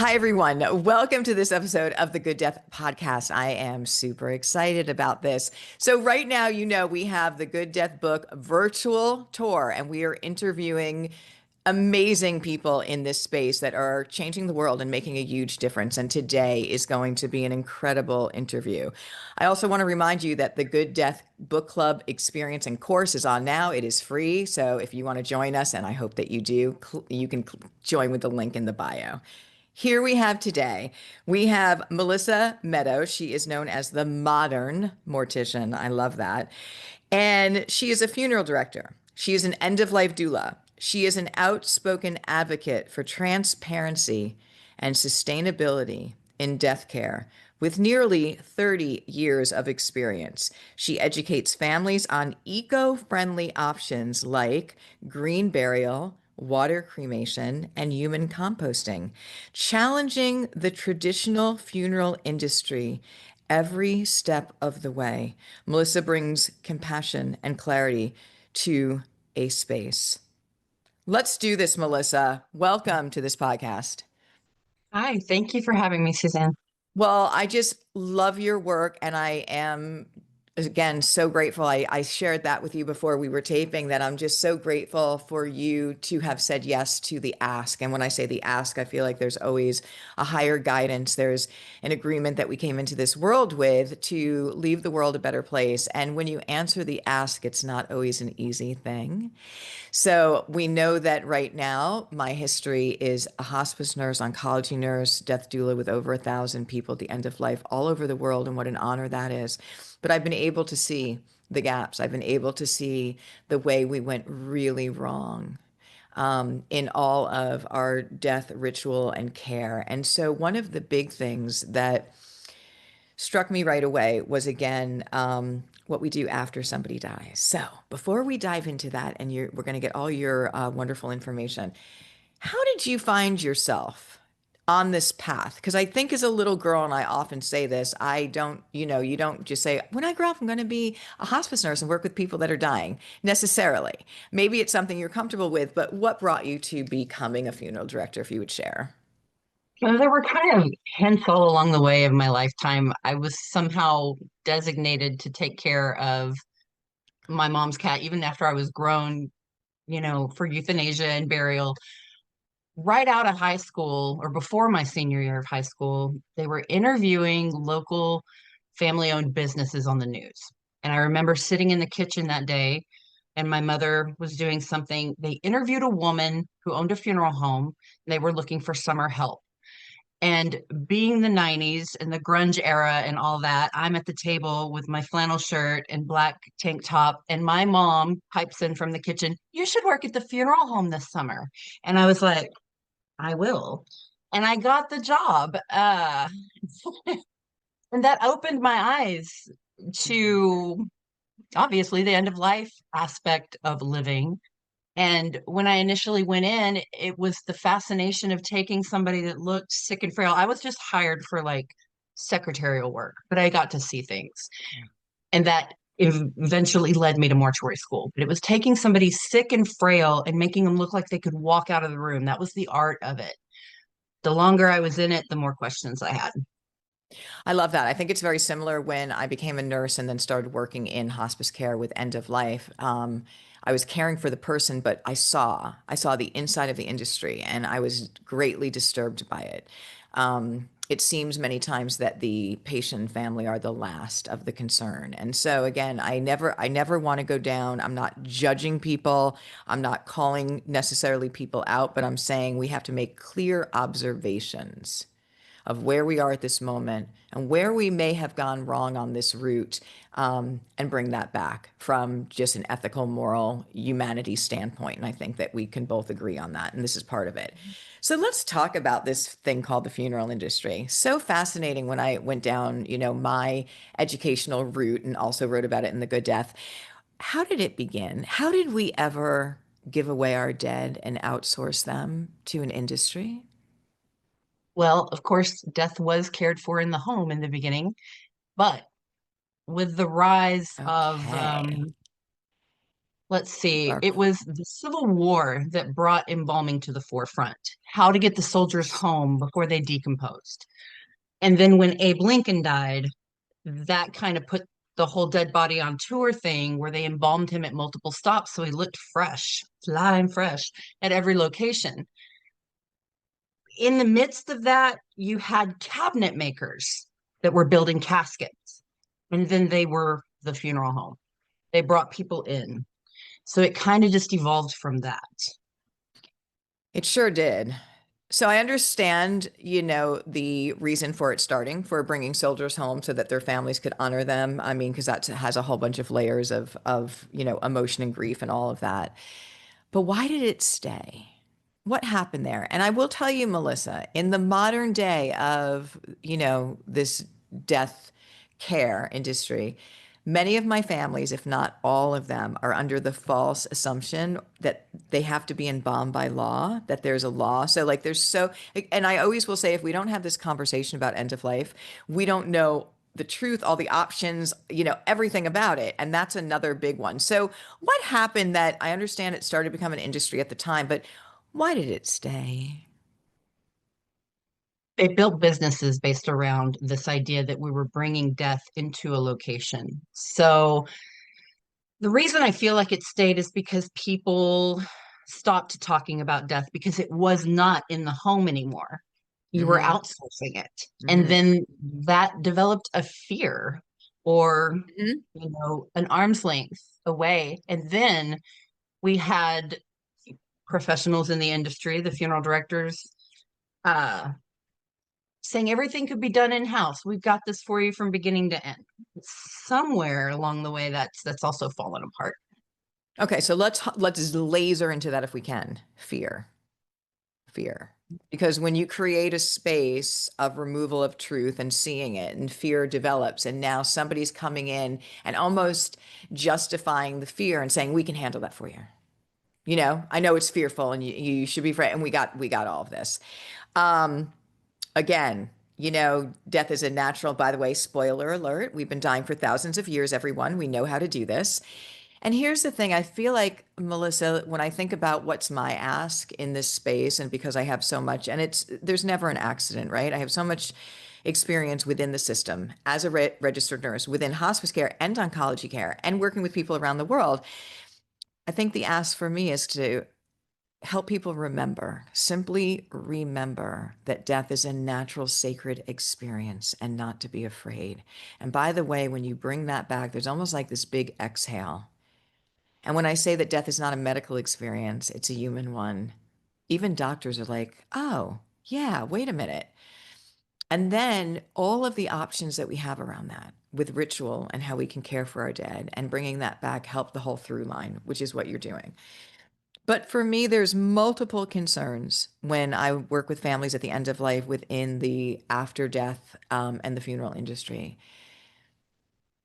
Hi, everyone. Welcome to this episode of the Good Death Podcast. I am super excited about this. So, right now, we have the Good Death Book virtual tour, and we are interviewing amazing people in this space that are changing the world and making a huge difference. And today is going to be an incredible interview. I also want to remind you that the Good Death Book Club experience and course is on now. It is free. So, if you want to join us, and I hope that you do, you can join with the link in the bio. Here we have today, we have Melissa Meadow. She is known as the modern mortician. I love that. And she is a funeral director. She is an end-of-life doula. She is an outspoken advocate for transparency and sustainability in death care with nearly 30 years of experience. She educates families on eco-friendly options like green burial, water cremation, and human composting, challenging the traditional funeral industry every step of the way. Melissa brings compassion and clarity to a space. Let's do this, Melissa. Welcome to this podcast. Hi, thank you for having me, Suzanne. Well, I just love your work, and I am, again, so grateful. I shared that with you before we were taping, that I'm just so grateful for you to have said yes to the ask. And when I say the ask, I feel like there's always a higher guidance. There's an agreement that we came into this world with to leave the world a better place. And when you answer the ask, it's not always an easy thing. So we know that right now, my history is a hospice nurse, oncology nurse, death doula with over 1,000 people at the end of life all over the world, and what an honor that is. But I've been able to see the gaps. I've been able to see the way we went really wrong in all of our death ritual and care. And so one of the big things that struck me right away was, again, what we do after somebody dies. So before we dive into that, and we're going to get all your wonderful information, how did you find yourself on this path? Because I think as a little girl, and I often say this, I don't, you don't just say, when I grow up, I'm going to be a hospice nurse and work with people that are dying necessarily. Maybe it's something you're comfortable with, but what brought you to becoming a funeral director, if you would share? Well, there were kind of hints all along the way of my lifetime. I was somehow designated to take care of my mom's cat, even after I was grown, for euthanasia and burial. Right out of high school, or before my senior year of high school, they were interviewing local family-owned businesses on the news. And I remember sitting in the kitchen that day, and my mother was doing something. They interviewed a woman who owned a funeral home. And they were looking for summer help. And being the 90s and the grunge era and all that, I'm at the table with my flannel shirt and black tank top. And my mom pipes in from the kitchen, "You should work at the funeral home this summer." And I was like, "I will." And I got the job. And that opened my eyes to obviously the end of life aspect of living. And when I initially went in, it was the fascination of taking somebody that looked sick and frail. I was just hired for like secretarial work, but I got to see things. And that eventually led me to mortuary school. But it was taking somebody sick and frail and making them look like they could walk out of the room. That was the art of it. The longer I was in it, the more questions I had. I love that. I think it's very similar when I became a nurse and then started working in hospice care with end of life. I was caring for the person, but I saw the inside of the industry, and I was greatly disturbed by it. It seems many times that the patient and family are the last of the concern. And so again, I never want to go down. I'm not judging people. I'm not calling necessarily people out, but I'm saying we have to make clear observations of where we are at this moment and where we may have gone wrong on this route, and bring that back from just an ethical, moral, humanity standpoint. And I think that we can both agree on that. And this is part of it. So let's talk about this thing called the funeral industry. So fascinating when I went down, my educational route and also wrote about it in The Good Death. How did it begin? How did we ever give away our dead and outsource them to an industry? Well, of course, death was cared for in the home in the beginning, but with the rise of Okay. Let's see. Dark. It was the Civil War that brought embalming to the forefront, how to get the soldiers home before they decomposed. And then when Abe Lincoln died, that kind of put the whole dead body on tour thing where they embalmed him at multiple stops so he looked fresh, flying fresh at every location. In the midst of that, you had cabinet makers that were building caskets, and then they were the funeral home. They brought people in. So it kind of just evolved from that. It sure did. So I understand, the reason for it starting, for bringing soldiers home so that their families could honor them. I mean, because that has a whole bunch of layers of emotion and grief and all of that. But why did it stay? What happened there? And I will tell you, Melissa, in the modern day of, this death care industry, many of my families, if not all of them, are under the false assumption that they have to be embalmed by law, that there's a law. So, like, and I always will say, if we don't have this conversation about end of life, we don't know the truth, all the options, everything about it. And that's another big one. So, what happened that I understand it started to become an industry at the time, but why did it stay? They built businesses based around this idea that we were bringing death into a location. So the reason I feel like it stayed is because people stopped talking about death because it was not in the home anymore. You were Hmm. outsourcing it. And Hmm. then that developed a fear or, Hmm. an arm's length away. And then we had professionals in the industry, the funeral directors, uh, saying everything could be done in house. We've got this for you from beginning to end. Somewhere along the way, that's also fallen apart. Okay, so let's laser into that if we can. Fear. Because when you create a space of removal of truth and seeing it, and fear develops, and now somebody's coming in and almost justifying the fear and saying, we can handle that for you. I know it's fearful and you should be afraid. And we got all of this. Um, Again, death is a natural, by the way, spoiler alert. We've been dying for thousands of years, everyone. We know how to do this. And here's the thing, I feel like, Melissa, when I think about what's my ask in this space, and because I have so much, and there's never an accident, right? I have so much experience within the system as a registered nurse within hospice care and oncology care and working with people around the world. I think the ask for me is to help people remember, simply remember that death is a natural, sacred experience and not to be afraid. And by the way, when you bring that back, there's almost like this big exhale. And when I say that death is not a medical experience, it's a human one, even doctors are like, oh, yeah, wait a minute. And then all of the options that we have around that with ritual and how we can care for our dead and bringing that back help the whole through line, which is what you're doing. But for me, there's multiple concerns when I work with families at the end of life within the after death and the funeral industry.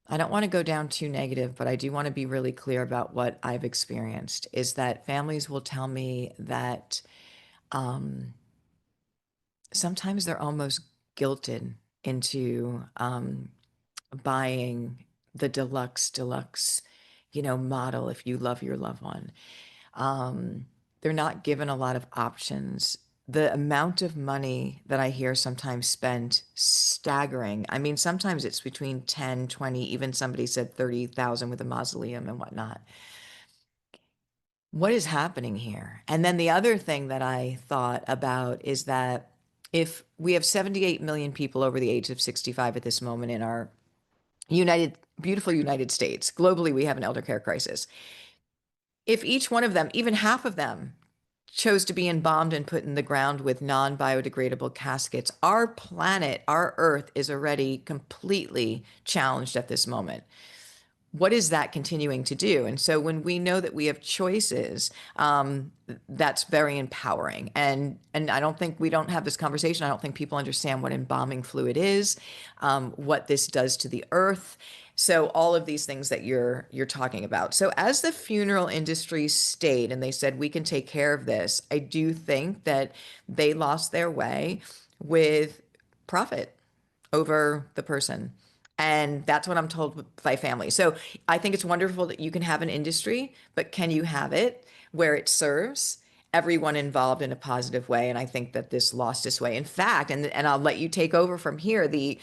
I don't want to go down too negative, but I do want to be really clear about what I've experienced is that families will tell me that um, sometimes they're almost guilted into buying the deluxe, model if you love your loved one. Um, they're not given a lot of options. The amount of money that I hear sometimes spent staggering. I mean, sometimes it's between 10, 20, even somebody said 30,000 with a mausoleum and whatnot. What is happening here? And then the other thing that I thought about is that if we have 78 million people over the age of 65 at this moment in our beautiful United States, globally, we have an elder care crisis. If each one of them, even half of them, chose to be embalmed and put in the ground with non biodegradable caskets, our planet, our Earth, is already completely challenged at this moment. What is that continuing to do? And so when we know that we have choices, that's very empowering. And I don't think we don't have this conversation. I don't think people understand what embalming fluid is, what this does to the earth. So all of these things that you're talking about. So as the funeral industry stayed and they said we can take care of this, I do think that they lost their way with profit over the person. And that's what I'm told by family. So I think it's wonderful that you can have an industry, but can you have it where it serves everyone involved in a positive way? And I think that this lost its way. In fact, and I'll let you take over from here, the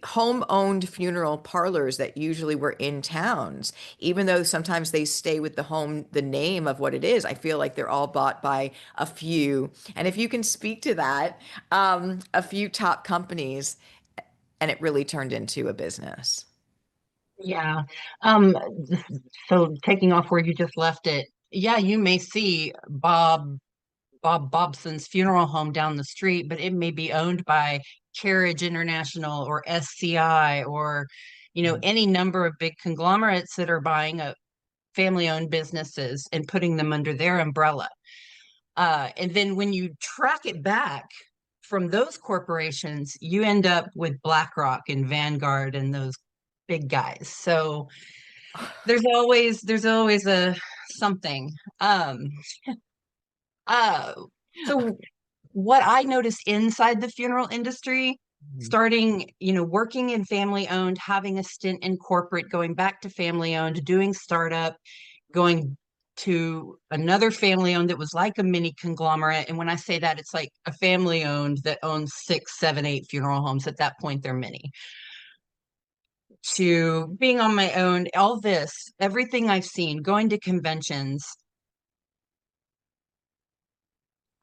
home-owned funeral parlors that usually were in towns, even though sometimes they stay with the home, the name of what it is, I feel like they're all bought by a few. And if you can speak to that, a few top companies, and it really turned into a business. Yeah. Um, so taking off where you just left it, yeah, you may see Bob Bobson's funeral home down the street, but it may be owned by Carriage International or SCI or, any number of big conglomerates that are buying up family-owned businesses and putting them under their umbrella. And then when you track it back from those corporations, you end up with BlackRock and Vanguard and those big guys. So there's always a something. Uh, so what I noticed inside the funeral industry, starting, working in family owned, having a stint in corporate, going back to family owned, doing startup, going to another family owned that was like a mini conglomerate. And when I say that, it's like a family owned that owns six, seven, eight funeral homes. At that point, they're mini. To being on my own, all this, everything I've seen, going to conventions,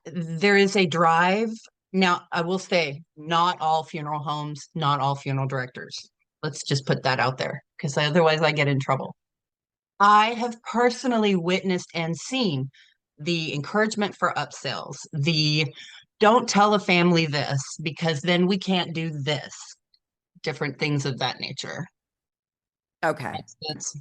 there is a drive. Now, I will say, not all funeral homes, not all funeral directors. Let's just put that out there because otherwise I get in trouble. I have personally witnessed and seen the encouragement for upsells, the don't tell a family this because then we can't do this, different things of that nature. Okay. That's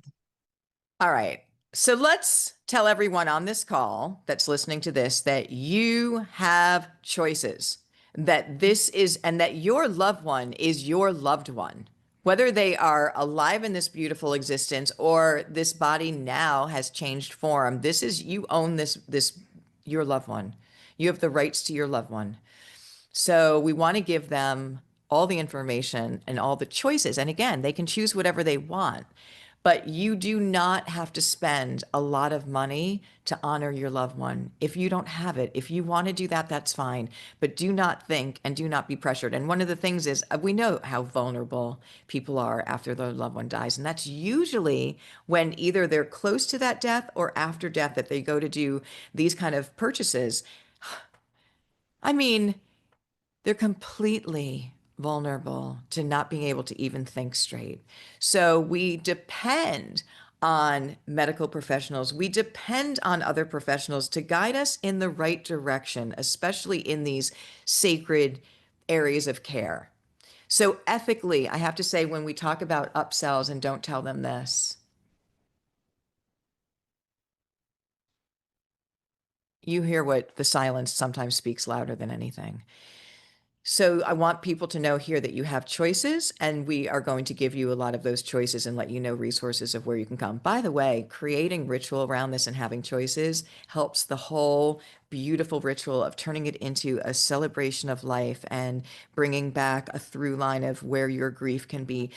All right. So let's tell everyone on this call that's listening to this that you have choices, that this is, and that your loved one is your loved one. Whether they are alive in this beautiful existence or this body now has changed form, this is, you own this, your loved one. You have the rights to your loved one. So we want to give them all the information and all the choices. And again, they can choose whatever they want, but you do not have to spend a lot of money to honor your loved one. If you don't have it, if you want to do that, that's fine. But do not think and do not be pressured. And one of the things is we know how vulnerable people are after their loved one dies. And that's usually when either they're close to that death or after death that they go to do these kind of purchases. I mean, they're completely vulnerable to not being able to even think straight. So we depend on medical professionals. We depend on other professionals to guide us in the right direction, especially in these sacred areas of care. So ethically, I have to say, when we talk about upsells and don't tell them this, you hear what the silence sometimes speaks louder than anything. So I want people to know here that you have choices, and we are going to give you a lot of those choices and let you know resources of where you can come. By the way, creating ritual around this and having choices helps the whole beautiful ritual of turning it into a celebration of life and bringing back a through line of where your grief can be,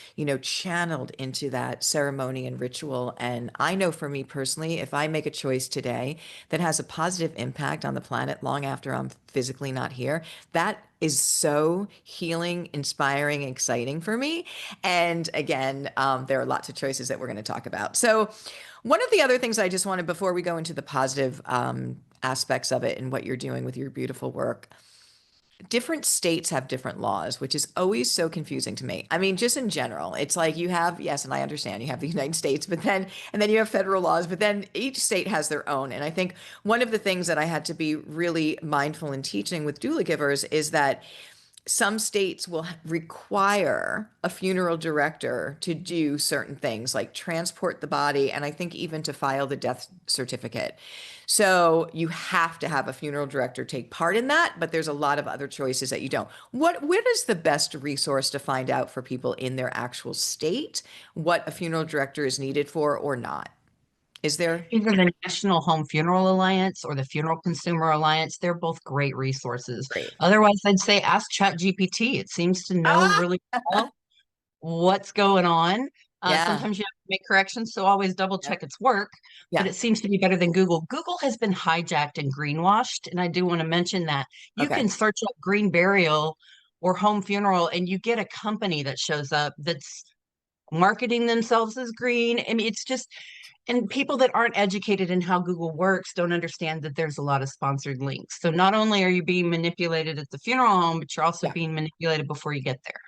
channeled into that ceremony and ritual. And I know for me personally, if I make a choice today that has a positive impact on the planet long after I'm physically not here, that is so healing, inspiring, exciting for me. And again, there are lots of choices that we're going to talk about. So, one of the other things I just wanted before we go into the positive aspects of it and what you're doing with your beautiful work, different states have different laws, which is always so confusing to me. I mean, just in general, it's like you have, yes, and I understand you have the United States, but then, and then you have federal laws, but then each state has their own. And I think one of the things that I had to be really mindful in teaching with doula givers is that some states will require a funeral director to do certain things like transport the body and I think even to file the death certificate. So you have to have a funeral director take part in that, but there's a lot of other choices that you don't. What is the best resource to find out for people in their actual state what a funeral director is needed for or not? Is there? either the National Home Funeral Alliance or the Funeral Consumer Alliance. They're both great resources. Great. Otherwise, I'd say ask ChatGPT. It seems to know Ah! really well. what's going on. Yeah. Sometimes you have to make corrections, so always double Yep. check its work, but Yeah. it seems to be better than Google. Google has been hijacked and greenwashed, and I do want to mention that you Okay. can search up green burial or home funeral, and you get a company that shows up that's marketing themselves as green. I mean, it's just, and people that aren't educated in how Google works don't understand that there's a lot of sponsored links. So not only are you being manipulated at the funeral home, but you're also Yeah. being manipulated before you get there.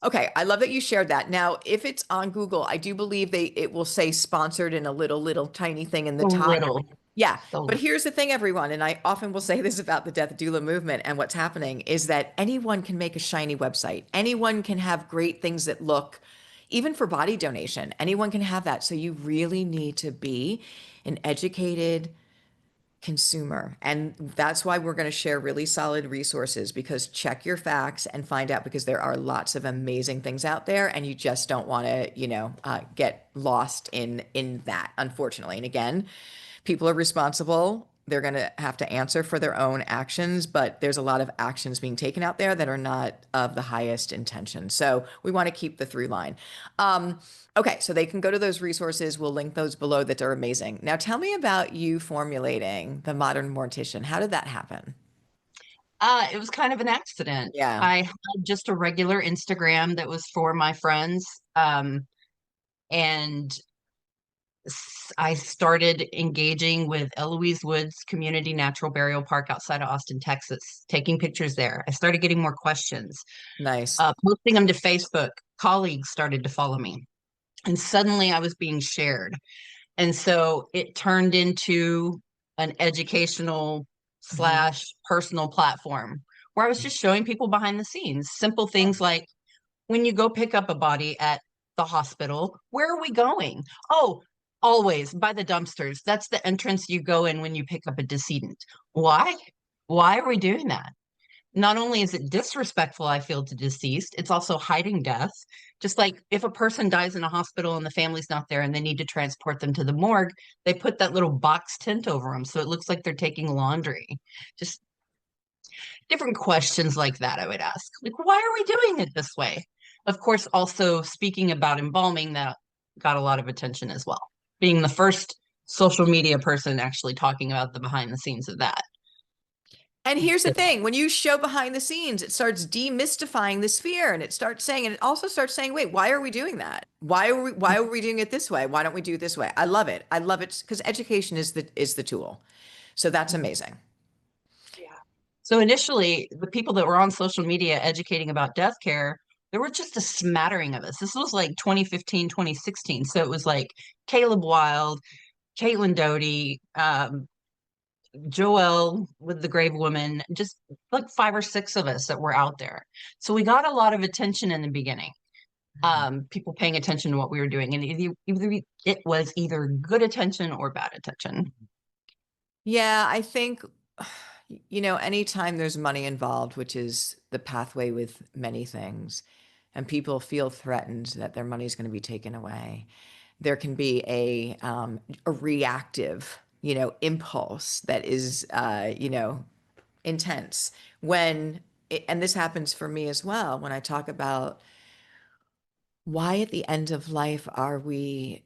Okay, I love that you shared that. Now, if it's on Google, I do believe it will say sponsored in a little tiny thing in the A top. little, Yeah, but so here's the thing, everyone, and I often will say this about the death doula movement and what's happening is that anyone can make a shiny website. Anyone can have great things that look, even for body donation, anyone can have that. So you really need to be an educated consumer. And that's why we're going to share really solid resources because check your facts and find out because there are lots of amazing things out there and you just don't want to, get lost in that, unfortunately. And again, people are responsible. They're going to have to answer for their own actions, but there's a lot of actions being taken out there that are not of the highest intention. So we want to keep the through line. Okay, so they can go to those resources. We'll link those below that are amazing. Now, tell me about you formulating the modern mortician. How did that happen? it was kind of an accident. Yeah, I had just a regular Instagram that was for my friends. And I started engaging with Eloise Woods Community Natural Burial Park outside of Austin, Texas, taking pictures there. I started getting more questions, nice. posting them to Facebook. Colleagues started to follow me, and suddenly I was being shared. And so it turned into an educational Mhm. slash personal platform where I was just showing people behind the scenes simple things like when you go pick up a body at the hospital, where are we going? Oh, always by the dumpsters. That's the entrance you go in when you pick up a decedent. Why? Why are we doing that? Not only is it disrespectful, I feel, to deceased, it's also hiding death. Just like if a person dies in a hospital and the family's not there and they need to transport them to the morgue, they put that little box tent over them so it looks like they're taking laundry. Just different questions like that I would ask. Like, why are we doing it this way? Of course, also speaking about embalming, that got a lot of attention as well. Being the first social media person actually talking about the behind the scenes of that. And here's the thing, when you show behind the scenes, it starts demystifying this fear and it starts saying, and it also starts saying, wait, why are we doing that? Why are we doing it this way? Why don't we do it this way? I love it. I love it because education is the tool. So that's amazing. Yeah. So initially, the people that were on social media educating about death care, there were just a smattering of us. This was like 2015, 2016. So it was like Caleb Wild, Caitlin Doty, Joelle with the Grave Woman, just like five or six of us that were out there. So we got a lot of attention in the beginning. People paying attention to what we were doing, and it was either good attention or bad attention. Yeah, I think, anytime there's money involved, which is the pathway with many things, and people feel threatened that their money is going to be taken away, there can be a reactive, impulse that is, intense. And this happens for me as well, when I talk about why at the end of life are we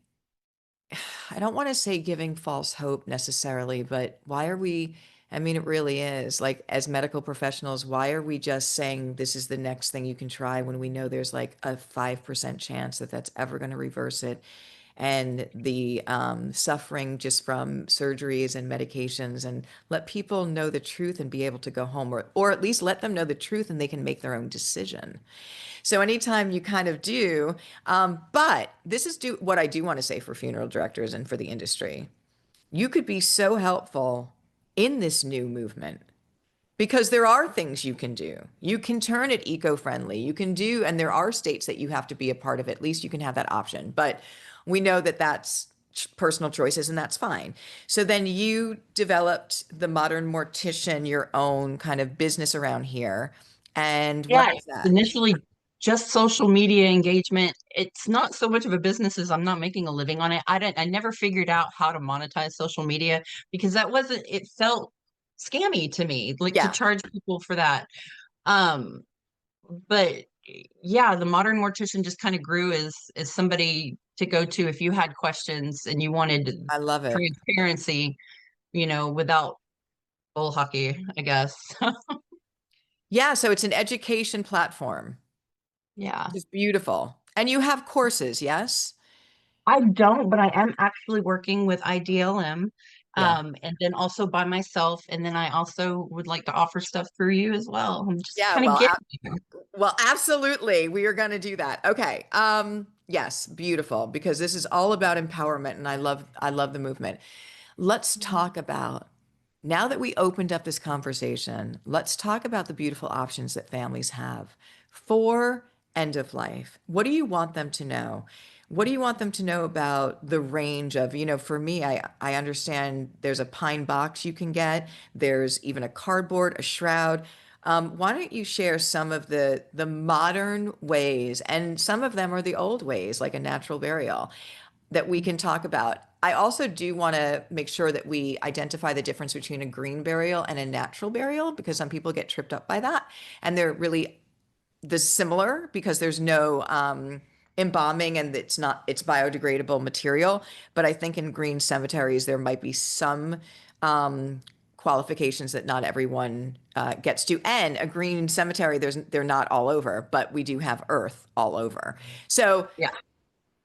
I don't want to say giving false hope necessarily, but why are we? I mean, it really is like as medical professionals, why are we just saying this is the next thing you can try when we know there's like a 5% chance that that's ever going to reverse it? And the suffering just from surgeries and medications, and let people know the truth and be able to go home, or at least let them know the truth and they can make their own decision. So anytime you kind of do, but this is what I do want to say for funeral directors and for the industry. You could be so helpful in this new movement because there are things you can do. You can turn it eco-friendly. You can do, and there are states that you have to be a part of. At least you can have that option. But we know that that's personal choices and that's fine. So then you developed the Modern Mortician, your own kind of business around here. And when Yeah, was that? initially just social media engagement. It's not so much of a business as I'm not making a living on it. I never figured out how to monetize social media because that wasn't, it felt scammy to me, like to Yeah. charge people for that. Um, but yeah, the modern mortician just kind of grew as somebody to go to if you had questions and you wanted I love it. transparency, without bull hockey, I guess. Yeah, so it's an education platform, Yeah. which is beautiful. And you have courses, yes? I don't, but I am actually working with IDLM, Yeah. and then also by myself. And then I also would like to offer stuff through you as well. I'm just Yeah, kind of well, getting there. well, absolutely. We are going to do that. Okay. Yes, beautiful, because this is all about empowerment and I love the movement. Let's talk about now that we opened up this conversation, let's talk about the beautiful options that families have for end of life. What do you want them to know? What do you want them to know about the range of, for me, I understand there's a pine box you can get. There's even a cardboard, a shroud. Why don't you share some of the modern ways, and some of them are the old ways, like a natural burial, that we can talk about. I also do want to make sure that we identify the difference between a green burial and a natural burial, because some people get tripped up by that. And they're really similar because there's no embalming and it's biodegradable material. But I think in green cemeteries, there might be some um, qualifications that not everyone gets to. And a green cemetery, they're not all over, but we do have earth all over. So Yeah,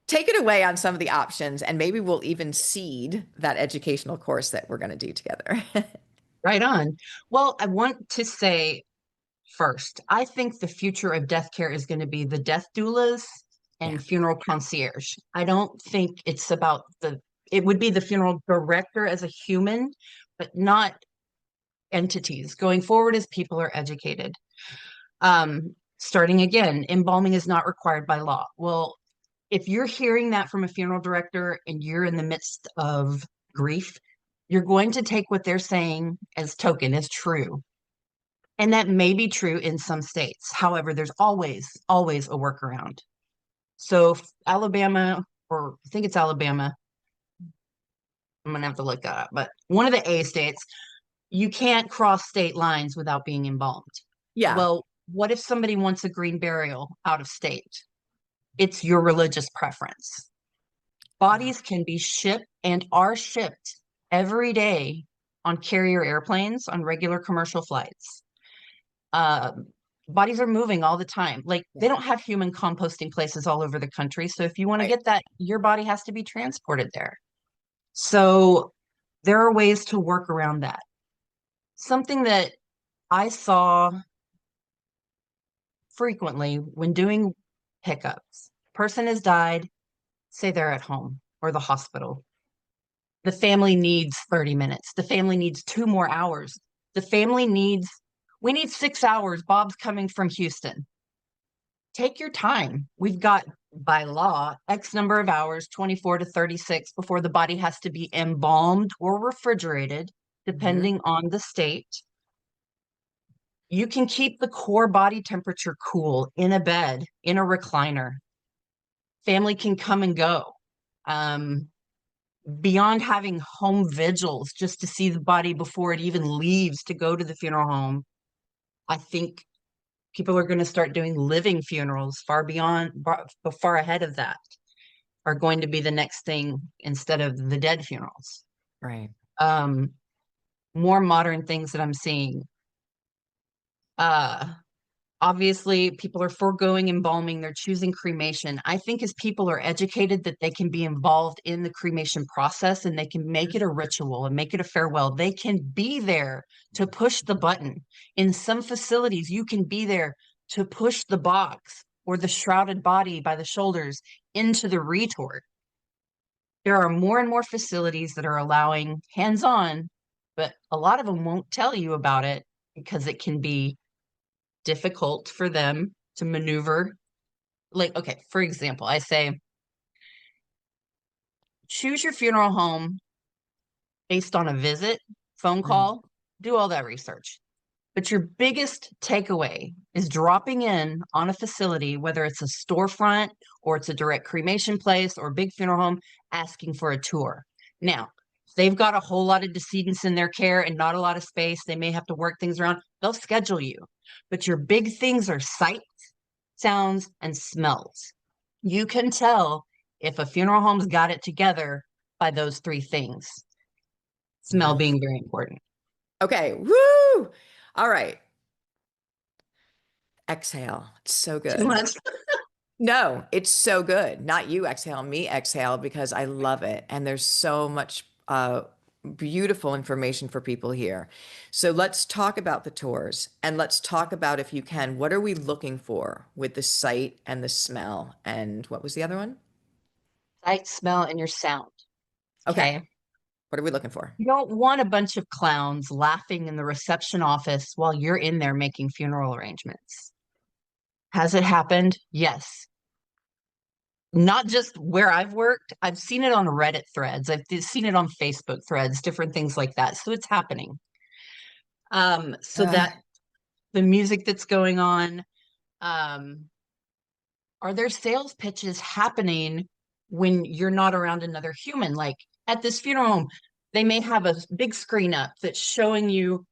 take it away on some of the options, and maybe we'll even seed that educational course that we're going to do together. right on. Well, I want to say first, I think the future of death care is going to be the death doulas Yeah. and funeral concierge. I don't think it's about it would be the funeral director as a human, but not entities going forward as people are educated. Starting again, embalming is not required by law. Well, if you're hearing that from a funeral director and you're in the midst of grief, you're going to take what they're saying as token, as true. And that may be true in some states. However, there's always a workaround. So, Alabama, or I think it's Alabama, I'm going to have to look that up, but one of the A states, you can't cross state lines without being embalmed. Yeah. Well, what if somebody wants a green burial out of state? It's your religious preference. Bodies can be shipped and are shipped every day on carrier airplanes, on regular commercial flights. Um, Bodies are moving all the time. Like Yeah. they don't have human composting places all over the country. So if you want to Right. get that, your body has to be transported there. So there are ways to work around that. Something that I saw frequently when doing pickups, person has died, say they're at home or the hospital. The family needs 30 minutes. The family needs 2 more hours. The family needs, we need 6 hours. Bob's coming from Houston. Take your time. We've got by law X number of hours, 24 to 36, before the body has to be embalmed or refrigerated, Hmm. depending on the state. You can keep the core body temperature cool in a bed, in a recliner. Family can come and go. Um, Beyond having home vigils just to see the body before it even leaves to go to the funeral home, I think people are going to start doing living funerals far ahead of that are going to be the next thing instead of the dead funerals. Right. Um, More modern things that I'm seeing. Uh, Obviously, people are foregoing embalming, they're choosing cremation. I think as people are educated that they can be involved in the cremation process and they can make it a ritual and make it a farewell, they can be there to push the button. In some facilities, you can be there to push the box or the shrouded body by the shoulders into the retort. There are more and more facilities that are allowing hands on, but a lot of them won't tell you about it because it can be difficult for them to maneuver. Like, okay, for example, I say choose your funeral home based on a visit, phone Right. call, do all that research. But your biggest takeaway is dropping in on a facility, whether it's a storefront or it's a direct cremation place or a big funeral home, asking for a tour. Now, if they've got a whole lot of decedents in their care and not a lot of space, they may have to work things around, they'll schedule you. But your big things are sights, sounds, and smells. You can tell if a funeral home's got it together by those three things. Smell being very important. Okay. Woo! All right. Exhale. It's so Too good. much. No, it's so good. Not you exhale, me exhale because I love it. And there's so much beautiful information for people here. So let's talk about the tours and let's talk about, if you can, what are we looking for with the sight and the smell? And what was the other one? Sight, smell, and your sound. Okay. Okay. What are we looking for? You don't want a bunch of clowns laughing in the reception office while you're in there making funeral arrangements. Has it happened? Yes. Not just where I've worked, I've seen it on Reddit threads, seen it on Facebook threads, different things like that. So it's happening. So Uh, that the music that's going on, um, are there sales pitches happening when you're not around another human? Like at this funeral home, they may have a big screen up that's showing you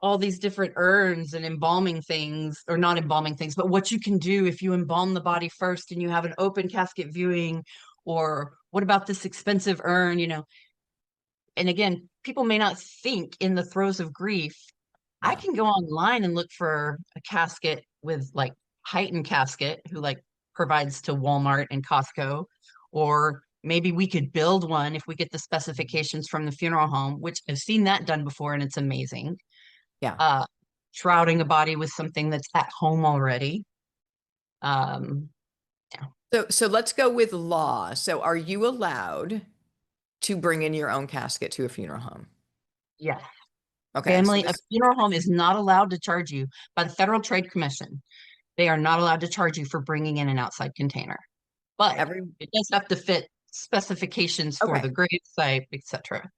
all these different urns and embalming things, or not embalming things, but what you can do if you embalm the body first and you have an open casket viewing, or what about this expensive urn, and again, people may not think in the throes of grief. I yeah. can go online and look for a casket with like Heighten Casket, who like provides to Walmart and Costco, or maybe we could build one if we get the specifications from the funeral home, which I've seen that done before and it's amazing. Yeah. uh, Shrouding a body with something that's at home already. Um, yeah. So let's go with law. So are you allowed to bring in your own casket to a funeral home? Yes. Okay. So A this funeral home is not allowed to charge you by the Federal Trade Commission. They are not allowed to charge you for bringing in an outside container, but every it does have to fit specifications for okay. the grave site, etc.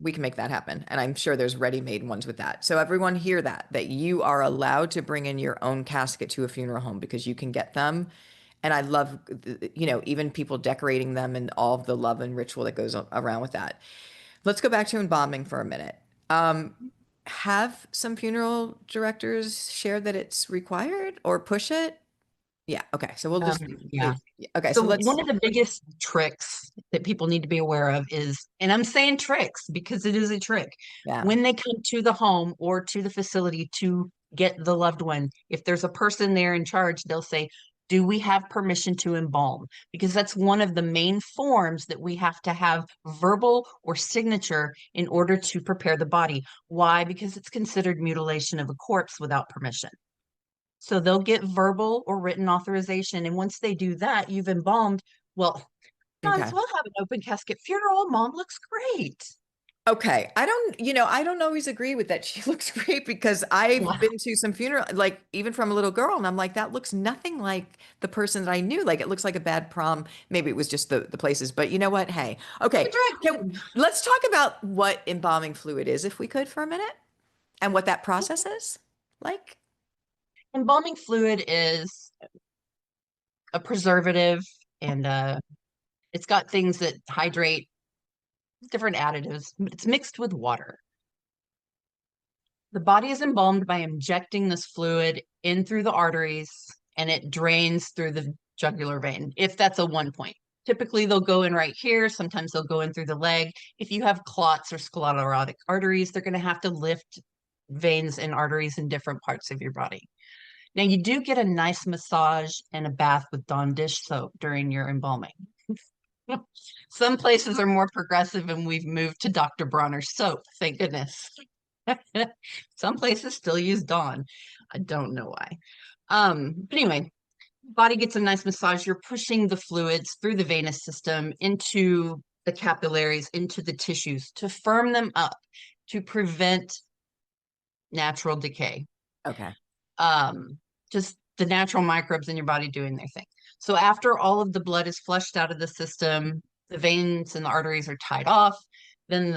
We can make that happen. And I'm sure there's ready-made ones with that. So everyone hear that you are allowed to bring in your own casket to a funeral home because you can get them. And I love, even people decorating them and all of the love and ritual that goes around with that. Let's go back to embalming for a minute. Um, have some funeral directors share that it's required or push it? Yeah. Okay. So we'll just Yeah. leave. Okay. So So one let's, of the biggest tricks that people need to be aware of is, and I'm saying tricks because it is a trick, yeah. when they come to the home or to the facility to get the loved one, if there's a person there in charge, they'll say, do we have permission to embalm? Because that's one of the main forms that we have to have verbal or signature in order to prepare the body. Why? Because it's considered mutilation of a corpse without permission. So they'll get verbal or written authorization. And once they do that, you've embalmed. Well, might as Okay. well have an open casket funeral. Mom looks great. Okay. I don't always agree with that. She looks great because I've Yeah. been to some funeral, like even from a little girl, and I'm like, that looks nothing like the person that I knew. Like it looks like a bad prom. Maybe it was just the places, but you know what? Hey, A okay. drag Can, queen. let's talk about what embalming fluid is, if we could, for a minute, and what that process is like. Embalming fluid is a preservative, and it's got things that hydrate, different additives. It's mixed with water. The body is embalmed by injecting this fluid in through the arteries, and it drains through the jugular vein, if that's a one point. Typically, they'll go in right here. Sometimes they'll go in through the leg. If you have clots or sclerotic arteries, they're going to have to lift veins and arteries in different parts of your body. Now, you do get a nice massage and a bath with Dawn dish soap during your embalming. Some places are more progressive, and we've moved to Dr. Bronner's soap, thank goodness. Some places still use Dawn. I don't know why. But anyway, body gets a nice massage. You're pushing the fluids through the venous system into the capillaries, into the tissues to firm them up, to prevent natural decay. Okay. Um, just the natural microbes in your body doing their thing. So after all of the blood is flushed out of the system, the veins and the arteries are tied off, then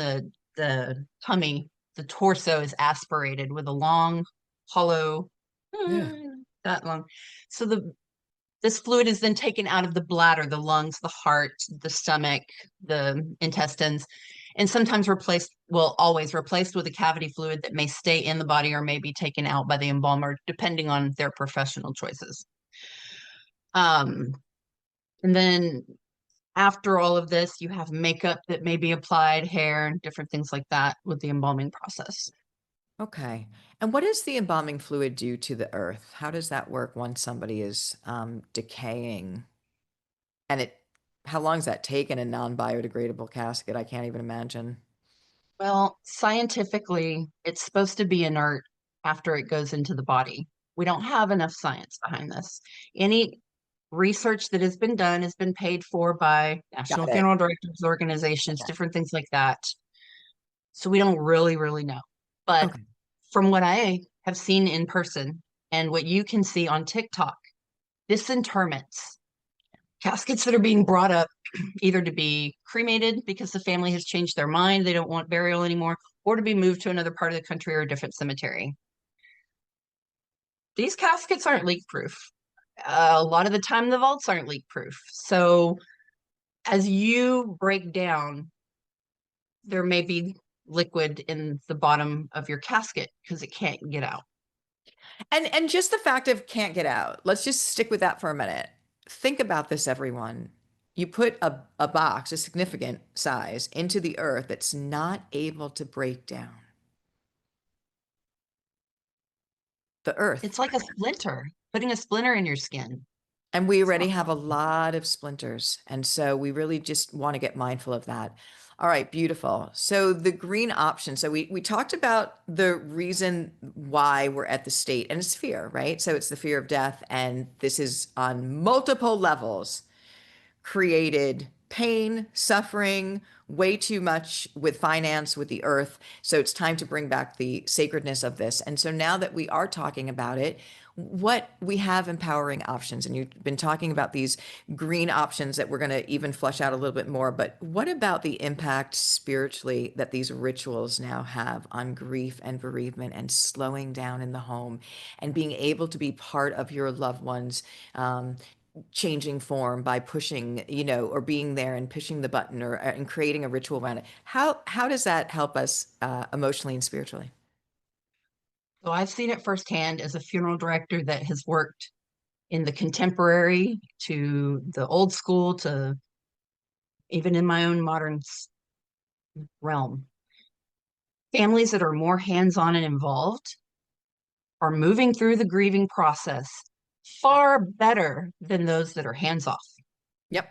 the tummy, the torso is aspirated with a long, hollow, Yeah. that long. So this fluid is then taken out of the bladder, the lungs, the heart, the stomach, the intestines, and sometimes replaced, well, always replaced with a cavity fluid that may stay in the body or may be taken out by the embalmer, depending on their professional choices. Um, and then after all of this, you have makeup that may be applied, hair, and different things like that with the embalming process. Okay. And what does the embalming fluid do to the earth? How does that work once somebody is decaying? And how long does that take in a non-biodegradable casket? I can't even imagine. Well, scientifically, it's supposed to be inert after it goes into the body. We don't have enough science behind this. Any research that has been done has been paid for by Got national it. funeral directors organizations, Okay. different things like that. So we don't really know. But Okay. from what I have seen in person and what you can see on TikTok, disinterments, caskets that are being brought up either to be cremated because the family has changed their mind, they don't want burial anymore, or to be moved to another part of the country or a different cemetery. These caskets aren't leak proof. A lot of the time, the vaults aren't leak proof. So as you break down, there may be liquid in the bottom of your casket because it can't get out. And just the fact of can't get out. Let's just stick with that for a minute. Think about this, everyone. You put a box, a significant size, into the earth that's not able to break down. The earth. It's like a splinter, putting a splinter in your skin. And we It's already not have a fun. lot of splinters. And so we really just want to get mindful of that. All right, beautiful. So the green option. So we talked about the reason why we're at the state, and it's fear, right? So it's the fear of death. And this is on multiple levels created pain, suffering, way too much with finance, with the earth. So it's time to bring back the sacredness of this. And so now that we are talking about it, what we have empowering options, and you've been talking about these green options that we're going to even flesh out a little bit more. But what about the impact spiritually that these rituals now have on grief and bereavement and slowing down in the home and being able to be part of your loved ones changing form by pushing, or being there and pushing the button or and creating a ritual around it. How does that help us emotionally and spiritually? So I've seen it firsthand as a funeral director that has worked in the contemporary to the old school to even in my own modern realm. Families that are more hands-on and involved are moving through the grieving process far better than those that are hands-off. Yep,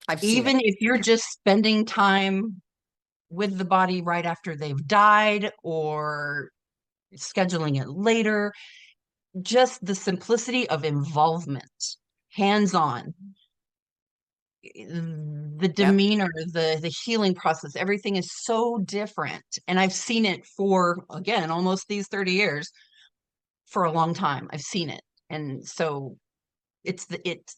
I've seen it. Even if you're just spending time with the body right after they've died or scheduling it later, just the simplicity of involvement, hands-on, the Yep. demeanor, the healing process, everything is so different. And I've seen it for, again, almost these 30 years for a long time. I've seen it. And so it's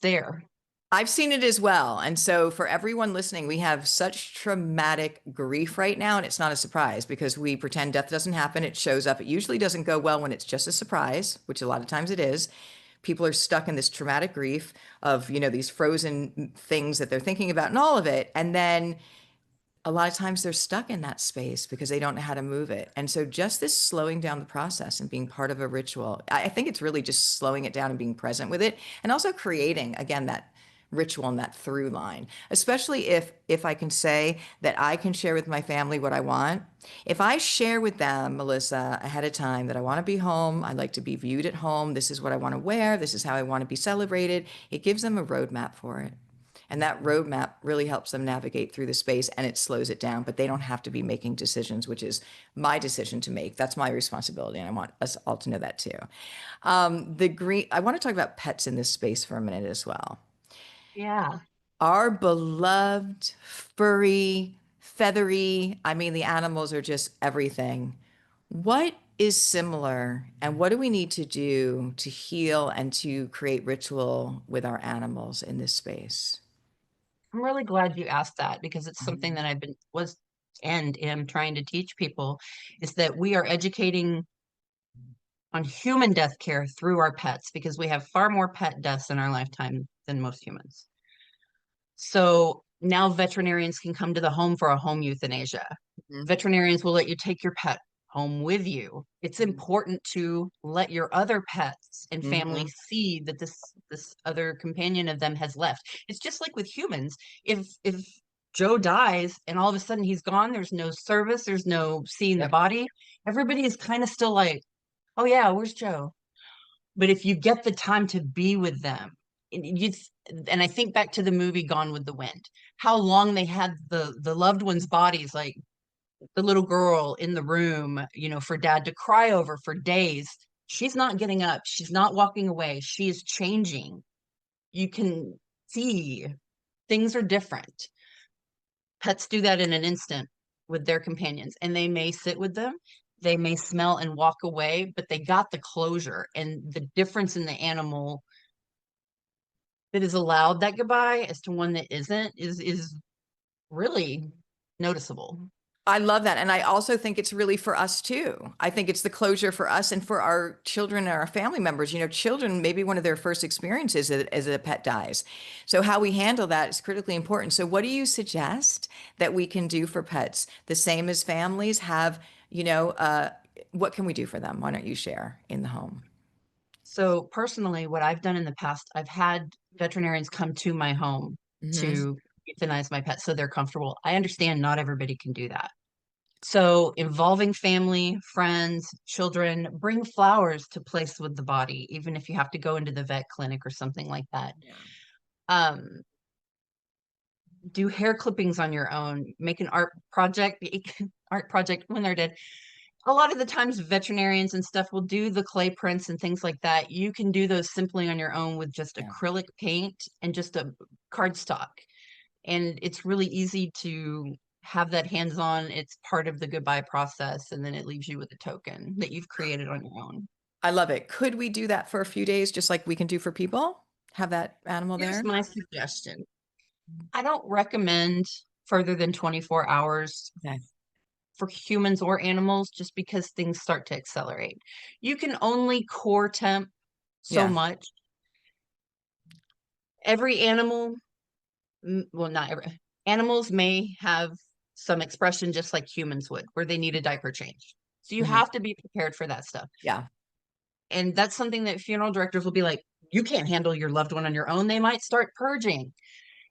there. I've seen it as well. And so, for everyone listening, we have such traumatic grief right now. And it's not a surprise because we pretend death doesn't happen. It shows up. It usually doesn't go well when it's just a surprise, which a lot of times it is. People are stuck in this traumatic grief of, these frozen things that they're thinking about and all of it. And then a lot of times they're stuck in that space because they don't know how to move it. And so just this slowing down the process and being part of a ritual, I think it's really just slowing it down and being present with it and also creating again that ritual and that through line. Especially if I can say that I can share with my family what I want. If I share with them, Melissa, ahead of time that I want to be home, I like to be viewed at home, this is what I want to wear, this is how I want to be celebrated, it gives them a roadmap for it. And that roadmap really helps them navigate through the space and it slows it down, but they don't have to be making decisions, which is my decision to make. That's my responsibility. And I want us all to know that too. I want to talk about pets in this space for a minute as well. Yeah. Our beloved, furry, feathery, I mean, the animals are just everything. What is similar and what do we need to do to heal and to create ritual with our animals in this space? I'm really glad you asked that because it's something that I've been was and am trying to teach people is that we are educating on human death care through our pets because we have far more pet deaths in our lifetime than most humans. So now veterinarians can come to the home for a home euthanasia. Mhm. Veterinarians will let you take your pet home with you. It's Mhm. important to let your other pets and family Mhm. see that this other companion of them has left. It's just like with humans. If Joe dies and all of a sudden he's gone, there's no service, there's no seeing the Yep. body. Everybody is kind of still like, oh yeah, where's Joe? But if you get the time to be with them, you and I think back to the movie Gone with the Wind, how long they had the loved ones' bodies, like the little girl in the room, for dad to cry over for days. She's not getting up, she's not walking away, she is changing. You can see things are different. Pets do that in an instant with their companions, and they may sit with them, they may smell and walk away, but they got the closure. And the difference in the animal that is allowed that goodbye as to one that isn't is really noticeable. I love that. And I also think it's really for us too. I think it's the closure for us and for our children and our family members. Children, maybe one of their first experiences as a pet dies. So how we handle that is critically important. So what do you suggest that we can do for pets? The same as families have, what can we do for them? Why don't you share in the home? So personally, what I've done in the past, I've had veterinarians come to my home Hmm. to euthanize my pets so they're comfortable. I understand not everybody can do that. So involving family, friends, children, bring flowers to place with the body, even if you have to go into the vet clinic or something like that. Yeah. Um, do hair clippings on your own, make an art project when they're dead. A lot of the times veterinarians and stuff will do the clay prints and things like that. You can do those simply on your own with just Yeah. acrylic paint and just a cardstock. And it's really easy to have that hands-on. It's part of the goodbye process, and then it leaves you with a token that you've created on your own. I love it. Could we do that for a few days, just like we can do for people? Have that animal Here's there? my suggestion. I don't recommend further than 24 hours Okay. for humans or animals just because things start to accelerate. You can only core temp so Yeah. much. Every animal, well, not every, animals may have some expression just like humans would, where they need a diaper change. So you Hmm. have to be prepared for that stuff. Yeah. And that's something that funeral directors will be like, you can't handle your loved one on your own. They might start purging.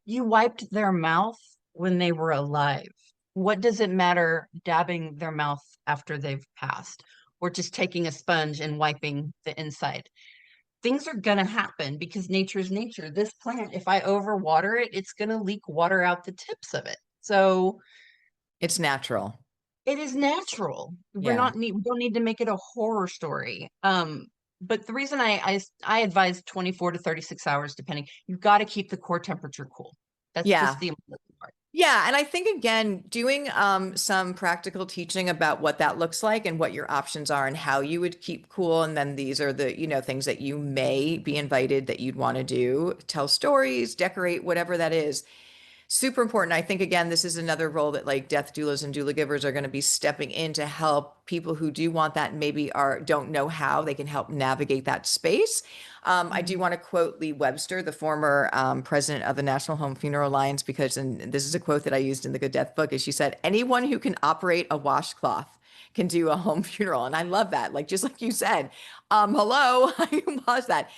You wiped their mouth when they were alive. What does it matter dabbing their mouth after they've passed, or just taking a sponge and wiping the inside? Things are going to happen because nature is nature. This plant, if I overwater it, it's going to leak water out the tips of it. So It's natural. it is natural. Yeah. We don't need to make it a horror story. But the reason I advise 24 to 36 hours, depending, you've got to keep the core temperature cool. That's just Yeah. the important part. Yeah, and I think again, doing some practical teaching about what that looks like and what your options are and how you would keep cool, and then these are the, things that you may be invited that you'd want to do, tell stories, decorate, whatever that is. Super important. I think again, this is another role that like death doulas and doula givers are going to be stepping in to help people who do want that and maybe don't know how they can help navigate that space. I do Mhm. want to quote Lee Webster, the former president of the National Home Funeral Alliance, because, and this is a quote that I used in the Good Death book, is she said, anyone who can operate a washcloth can do a home funeral. And I love that. Like, just like you said, hello, I was that.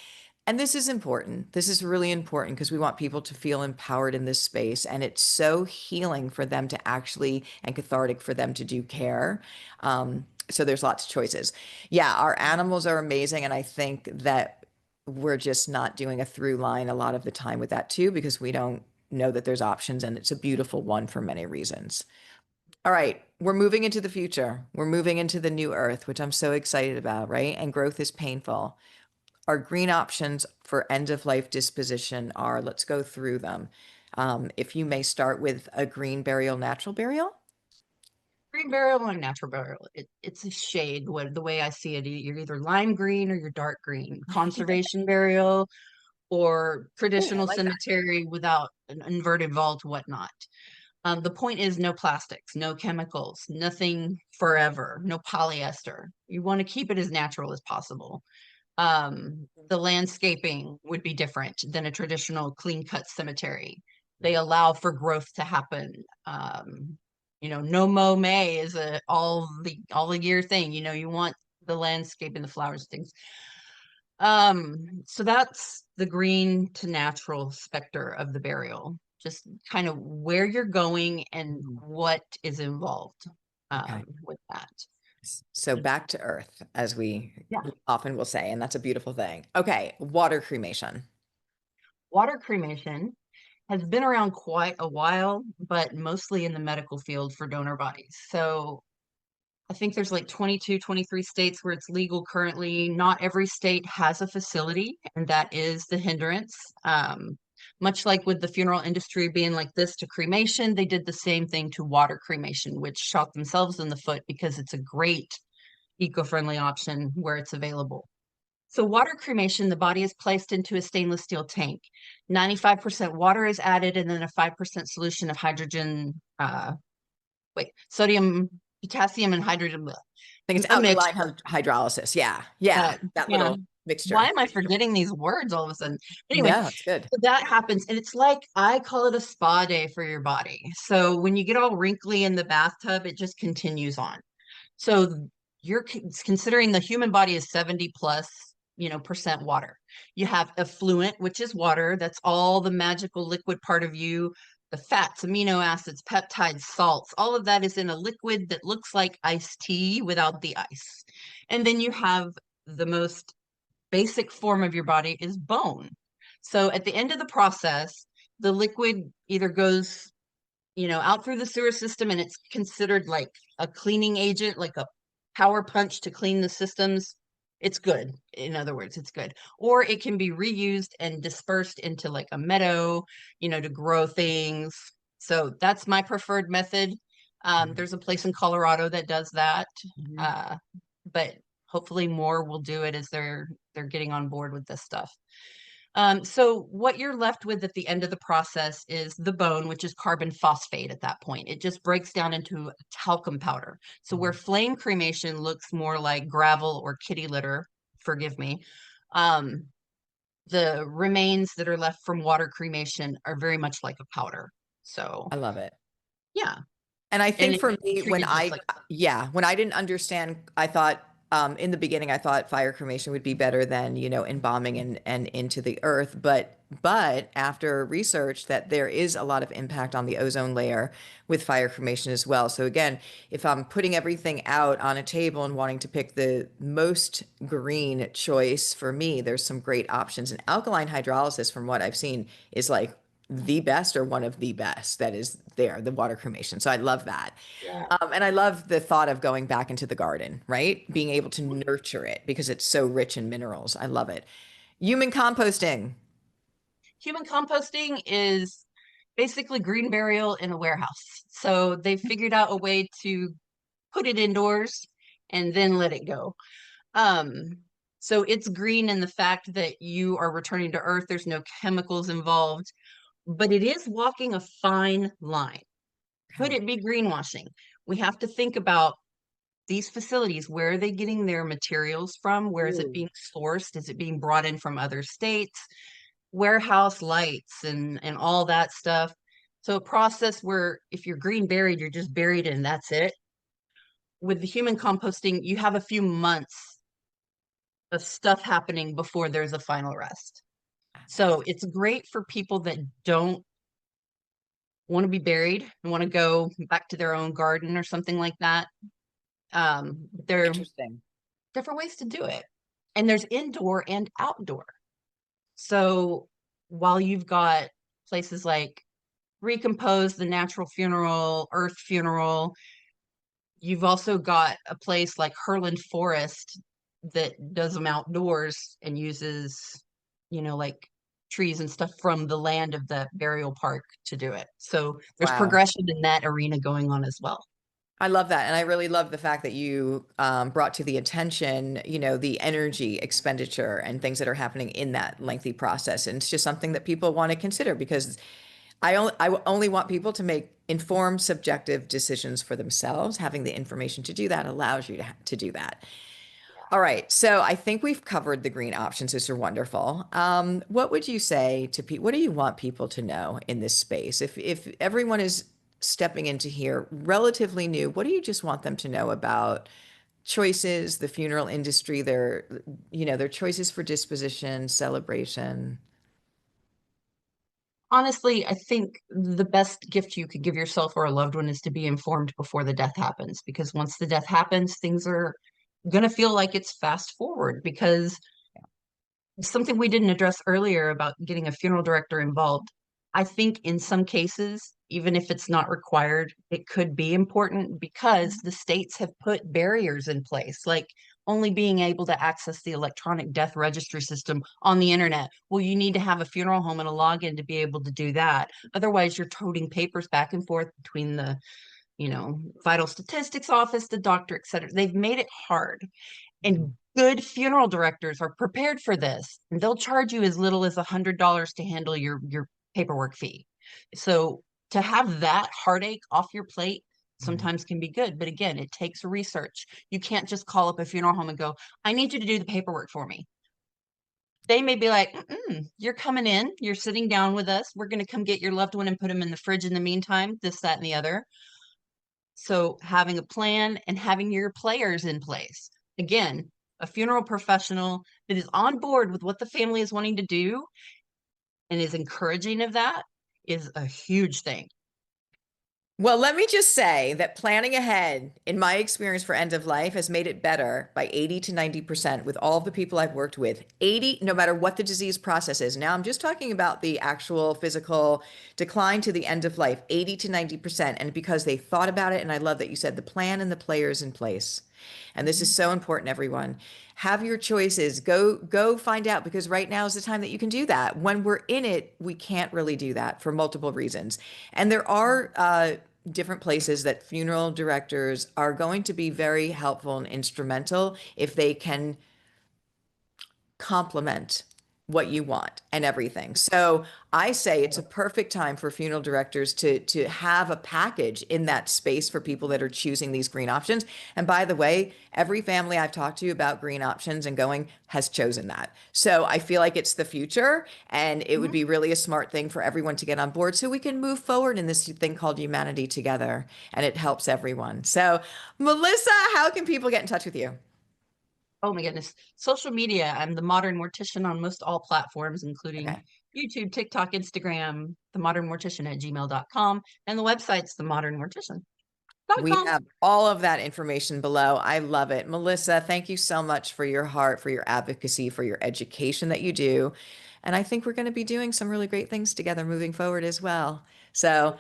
And this is important. This is really important because we want people to feel empowered in this space. And it's so healing for them to actually, and cathartic for them to do care. So there's lots of choices. Yeah, our animals are amazing. And I think that we're just not doing a through line a lot of the time with that too, because we don't know that there's options. And it's a beautiful one for many reasons. All right, we're moving into the future. We're moving into the new earth, which I'm so excited about, right? And growth is painful. Our green options for end of life disposition are, let's go through them. If you may start with a green burial, natural burial. Green burial and natural burial. It's a shade. What the way I see it, you're either lime green or you're dark green. Conservation burial or Oh, I traditional like that. cemetery without an inverted vault, whatnot. The point is no plastics, no chemicals, nothing forever, no polyester. You want to keep it as natural as possible. The landscaping would be different than a traditional clean cut cemetery. They allow for growth to happen. no mow May is a all the year thing. You want the landscape and the flowers and things. So that's the green to natural specter of the burial, just kind of where you're going and Mhm. what is involved Okay. with that. So So, back to earth, as yeah, we often will say, and that's a beautiful thing. Okay, water cremation. water cremation has been around quite a while, but mostly in the medical field for donor bodies. So I think there's like 22, 23 states where it's legal currently. Not every state has a facility, and that is the hindrance. Much like with the funeral industry being like this to cremation, they did the same thing to water cremation, which shot themselves in the foot because it's a great eco-friendly option where it's available. So water cremation, the body is placed into a stainless steel tank. 95% water is added, and then a 5% solution of hydrogen, sodium, potassium, and hydrogen. I think it's A mix. alkaline hydrolysis. Yeah. Yeah. Uh, That yeah. little Why mixture. am I forgetting these words all of a sudden? Anyway, No, it's good. so that happens, and it's like I call it a spa day for your body. So when you get all wrinkly in the bathtub, it just continues on. So you're considering the human body is 70 plus, percent water. You have effluent, which is water. That's all the magical liquid part of you. The fats, amino acids, peptides, salts, all of that is in a liquid that looks like iced tea without the ice. And then you have the most basic form of your body is bone. So at the end of the process, the liquid either goes out through the sewer system and it's considered like a cleaning agent, like a power punch to clean the systems. It's good. In other words, it's good. Or it can be reused and dispersed into like a meadow, to grow things. So that's my preferred method. There's a place in Colorado that does that. Mhm. Uh, but hopefully more will do it as they're getting on board with this stuff. So what you're left with at the end of the process is the bone, which is carbon phosphate at that point. It just breaks down into talcum powder. So where Mhm. flame cremation looks more like gravel or kitty litter, forgive me, um, the remains that are left from water cremation are very much like a powder. So I love it. yeah, And I and think for it's me, treated just like yeah, when I didn't understand, I thought, in the beginning, I thought fire cremation would be better than, embalming and into the earth. But after research that there is a lot of impact on the ozone layer with fire cremation as well. So again, if I'm putting everything out on a table and wanting to pick the most green choice for me, there's some great options. And alkaline hydrolysis, from what I've seen, is like the best or one of the best that is there, the water cremation. So I love that. yeah. And I love the thought of going back into the garden, right? Being able to nurture it because it's so rich in minerals. I love it. Human composting. Human composting is basically green burial in a warehouse. So they figured out a way to put it indoors and then let it go. Um, so it's green in the fact that you are returning to earth. There's no chemicals involved, but it is walking a fine line. Could Okay. it be greenwashing? We have to think about these facilities. Where are they getting their materials from? Where is it Ooh. being sourced? Is it being brought in from other states? Warehouse lights and all that stuff. So a process where if you're green buried, you're just buried and that's it. With the human composting, you have a few months of stuff happening before there's a final rest. So it's great for people that don't want to be buried and want to go back to their own garden or something like that. There are Interesting. different ways to do it. And there's indoor and outdoor. So while you've got places like Recompose, the Natural Funeral, Earth Funeral, you've also got a place like Herland Forest that does them outdoors and uses, like trees and stuff from the land of the burial park to do it. So there's Wow. progression in that arena going on as well. I love that. And I really love the fact that you brought to the attention, the energy expenditure and things that are happening in that lengthy process. And it's just something that people want to consider because I only want people to make informed, subjective decisions for themselves. Having the information to do that allows you to do that. All right. So I think we've covered the green options, which are wonderful. What would you say to people? What do you want people to know in this space? If everyone is stepping into here relatively new, what do you just want them to know about choices, the funeral industry, their choices for disposition, celebration? Honestly, I think the best gift you could give yourself or a loved one is to be informed before the death happens. Because once the death happens, things are going to feel like it's fast forward. Because something we didn't address earlier about getting a funeral director involved, I think in some cases, even if it's not required, it could be important because the states have put barriers in place, like only being able to access the electronic death registry system on the internet. Well, you need to have a funeral home and a login to be able to do that. Otherwise, you're toting papers back and forth between the, vital statistics office, the doctor, et cetera. They've made it hard. Mhm. And good funeral directors are prepared for this, and they'll charge you as little as $100 to handle your paperwork fee. So to have that heartache off your plate Mhm. sometimes can be good, but again, it takes research. You can't just call up a funeral home and go, "I need you to do the paperwork for me." They may be like, "You're coming in, you're sitting down with us. We're going to come get your loved one and put them in the fridge in the meantime, this, that, and the other." So having a plan and having your players in place. Again, a funeral professional that is on board with what the family is wanting to do and is encouraging of that is a huge thing. Well, let me just say that planning ahead, in my experience for end of life, has made it better by 80 to 90% with all the people I've worked with. 80, no matter what the disease process is. Now, I'm just talking about the actual physical decline to the end of life, 80 to 90%. And because they thought about it, and I love that you said the plan and the players in place. And this is so important, everyone. Have your choices. Go find out because right now is the time that you can do that. When we're in it, we can't really do that for multiple reasons. And there are different places that funeral directors are going to be very helpful and instrumental if they can complement what you want and everything. So I say it's a perfect time for funeral directors to have a package in that space for people that are choosing these green options. And by the way, every family I've talked to about green options and going has chosen that. So I feel like it's the future and it would Mhm. be really a smart thing for everyone to get on board so we can move forward in this thing called humanity together and it helps everyone. So Melissa, how can people get in touch with you? Oh my goodness. Social media. I'm the modern mortician on most all platforms, including Okay. YouTube, TikTok, Instagram, themodernmortician@gmail.com, and the website's We themodernmortician.com. have all of that information below. I love it. Melissa, thank you so much for your heart, for your advocacy, for your education that you do. And I think we're going to be doing some really great things together moving forward as well. So,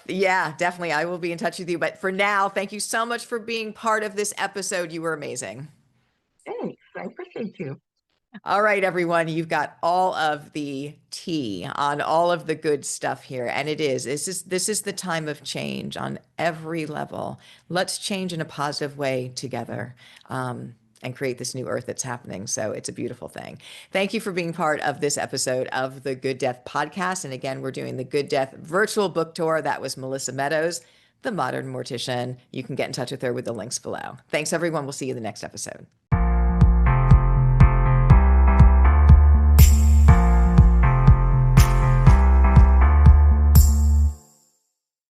yeah, definitely. I will be in touch with you. But for now, thank you so much for being part of this episode. You were amazing. Thanks. I appreciate you. All right, everyone, you've got all of the tea on all of the good stuff here. And this is the time of change on every level. Let's change in a positive way together. And create this new earth that's happening. So it's a beautiful thing. Thank you for being part of this episode of the Good Death podcast. And again, we're doing the Good Death virtual book tour. That was Melissa Meadows, the modern mortician. You can get in touch with her with the links below. Thanks, everyone. We'll see you in the next episode.